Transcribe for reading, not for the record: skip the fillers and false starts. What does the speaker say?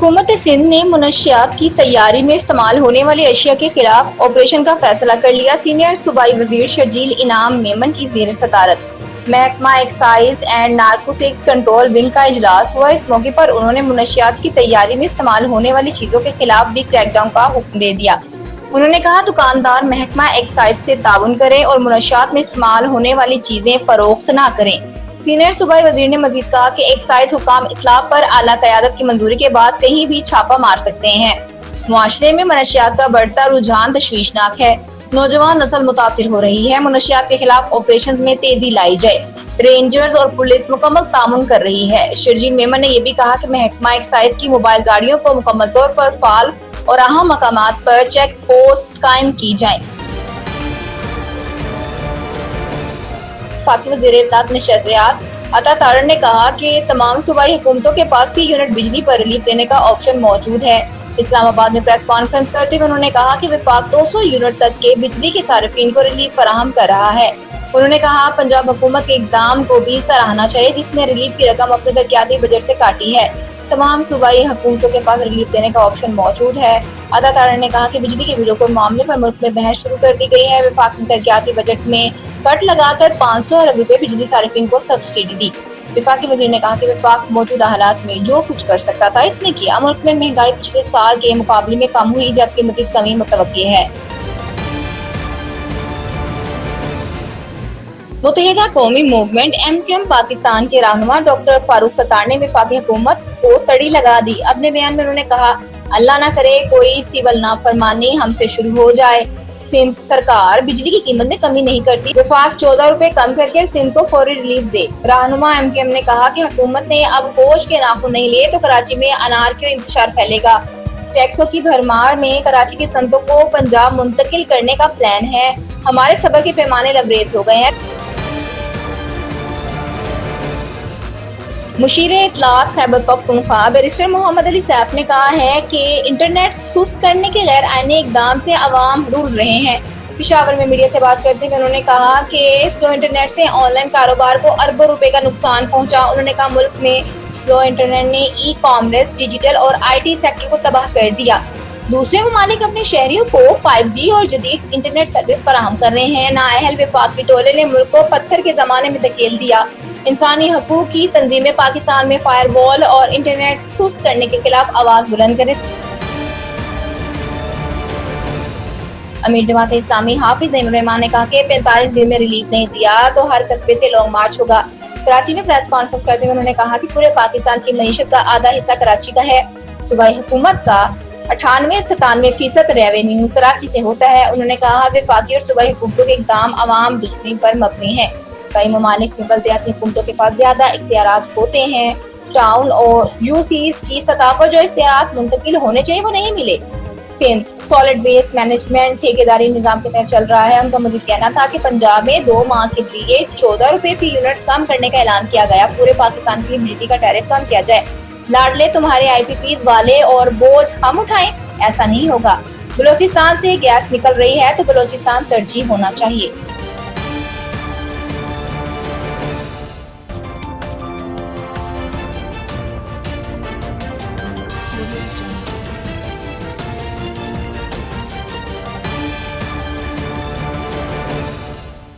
हुकूमत सिंध ने मुनशियात की तैयारी में इस्तेमाल होने वाली अशिया के खिलाफ ऑपरेशन का फैसला कर लिया। सीनियर सूबाई वजीर शर्जील इनाम मेमन की ज़ेर सदारत महकमा excise and narcotics control wing का इजलास हुआ। इस मौके पर उन्होंने मुनशियात की तैयारी में इस्तेमाल होने वाली चीजों के खिलाफ भी क्रैकडाउन का हुक्म दे दिया। उन्होंने कहा, दुकानदार महकमा एक्साइज से ताउन करें और मुनशियात में इस्तेमाल होने वाली चीजें फरोख्त न करें। सीनियर सूबाई वजीर ने मजीद कहा कि एक्साइज हुकाम इस्लाह पर आला क़यादत की मंजूरी के बाद कहीं भी छापा मार सकते हैं। मुआशरे में मनशियात का बढ़ता रुझान तशवीशनाक है। नौजवान नस्ल मुतासिर हो रही है। मनशियात के खिलाफ ऑपरेशन में तेजी लाई जाए। रेंजर्स और पुलिस मुकम्मल तामुन कर रही है। शर्जील मेमन ने यह भी कहा कि महकमा एक्साइज की मोबाइल गाड़ियों को मुकम्मल तौर पर फाल और अहम मकामात पर चेक पोस्ट कायम की जाए। वफाकी वज़ीर इत्तलात नशरियात अता तारड़ ने कहा कि तमाम सूबाई हुकूमतों के पास 3 यूनिट बिजली पर रिलीफ देने का ऑप्शन मौजूद है। इस्लामाबाद में प्रेस कॉन्फ्रेंस करते हुए उन्होंने कहा कि विफाक 200 यूनिट तक के बिजली के सार्फिन को रिलीफ फराहम कर रहा है। उन्होंने कहा, पंजाब हुकूमत के इक़दाम को भी सराहना चाहिए जिसने रिलीफ की रकम अपने तरक्याती बजट से काटी है। तमाम सूबाई हुकूमतों के पास रिलीफ देने का ऑप्शन मौजूद है। अता तारड़ ने कहा कि बिजली के बिलों के मामले पर मुल्क में बहस शुरू कर दी गई है। विफाक ने तरक्याती बजट में कट लगाकर 500 अरब रुपए बिजली सार्फिन को सब्सिडी दी। विफाकी वजीर ने कहा कि विफाक मौजूदा हालात में जो कुछ कर सकता था इसने किया। मुल्क में महंगाई पिछले साल के मुकाबले में कम हुई जबकि मज़ीद कमी मुतवक्की है। मुत्तहिदा कौमी मूवमेंट MQM पाकिस्तान के रहनुमा डॉक्टर फारूक सत्तार ने वफाकी हुकूमत को तड़ी लगा दी। अपने बयान में उन्होंने कहा, अल्लाह न करे कोई सिविल नाफरमानी हमसे शुरू हो जाए। सिंध सरकार बिजली की कीमत में कमी नहीं करती। विफाक 14 रुपए कम करके सिंध को फौरी रिलीफ दे। रहनुमा MQM ने कहा कि हुकूमत ने अब गोश्त के नाखून नहीं लिए तो कराची में अनारकी और इंतशार फैलेगा। टैक्सों की भरमार में कराची के संतों को पंजाब मुंतकिल करने का प्लान है। हमारे सब्र के पैमाने लबरेज हो गए हैं। मुशीर इत्तलात खैबर पख्तूनख्वा बैरिस्टर मोहम्मद अली सैफ ने कहा है कि इंटरनेट सुस्त करने के गैर आईनी इकदाम से अवाम रुल रहे हैं। पेशावर में मीडिया से बात करते हुए उन्होंने कहा कि स्लो इंटरनेट से ऑनलाइन कारोबार को अरबों रुपए का नुकसान पहुंचा। उन्होंने कहा, मुल्क में स्लो इंटरनेट ने ई-कॉमर्स, डिजिटल और IT सेक्टर को तबाह कर दिया। दूसरे ममालिक अपने शहरियों को 5G और जदीद इंटरनेट सर्विस फराहम कर रहे हैं। नाअहल वफाकी टोले ने मुल्क को पत्थर के जमाने में धकेल दिया। इंसानी हकूक की तंजीमें पाकिस्तान में फायरवॉल और इंटरनेट सुस्त करने के खिलाफ आवाज बुलंद करें। अमीर जमात इस्लामी हाफिज नईमुर रहमान ने कहा कि 45 दिन में रिलीफ नहीं दिया तो हर कस्बे से लॉन्ग मार्च होगा। कराची में प्रेस कॉन्फ्रेंस करते हुए उन्होंने कहा कि पूरे पाकिस्तान की मईशत का आधा हिस्सा कराची का है। सूबाई हुकूमत का 98-97% रेवेन्यू कराची से होता है। उन्होंने कहा, वफाकी और सूबाई हुकूमतों के इक़दाम अवाम दुश्मनी पर मबनी है। कई ममालिक में बल्दियाती हुकूमतों के पास ज्यादा इख्तियारात होते हैं। टाउन और UCs की सतह पर जो इख्तियारात मुंतकिल होने चाहिए वो नहीं मिले। सिंध सॉलिड वेस्ट मैनेजमेंट ठेकेदारी निजाम के तहत चल रहा है। उनका मजीद कहना था कि पंजाब में 2 माह के लिए 14 रुपए फी यूनिट कम करने का ऐलान किया गया। पूरे पाकिस्तान के लिए बिजली का टैरिफ कम किया जाए। लाडले तुम्हारे IPPs वाले और बोझ हम उठाएं, ऐसा नहीं होगा। बलोचिस्तान से गैस निकल रही है तो बलोचिस्तान तरजीह होना चाहिए।